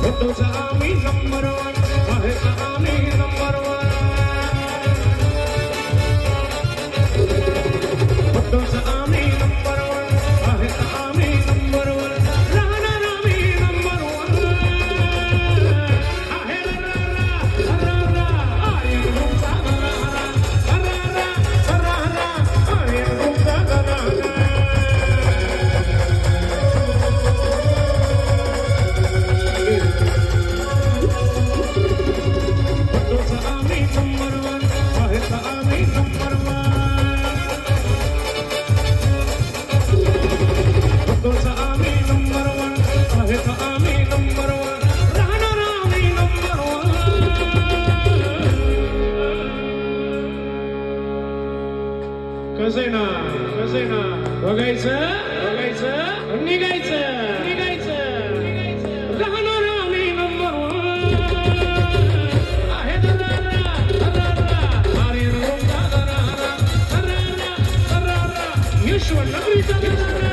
फोटोचा आम्ही number one आहे आम्ही नंबर वन फोटोचा आम्ही नंबर वन आहे आम्ही नंबर वन राहणार आम्ही नंबर वन आहे कसेना बघायचं निघायचं राहणार आम्ही नंबर वन आहे विश्व नगरीचा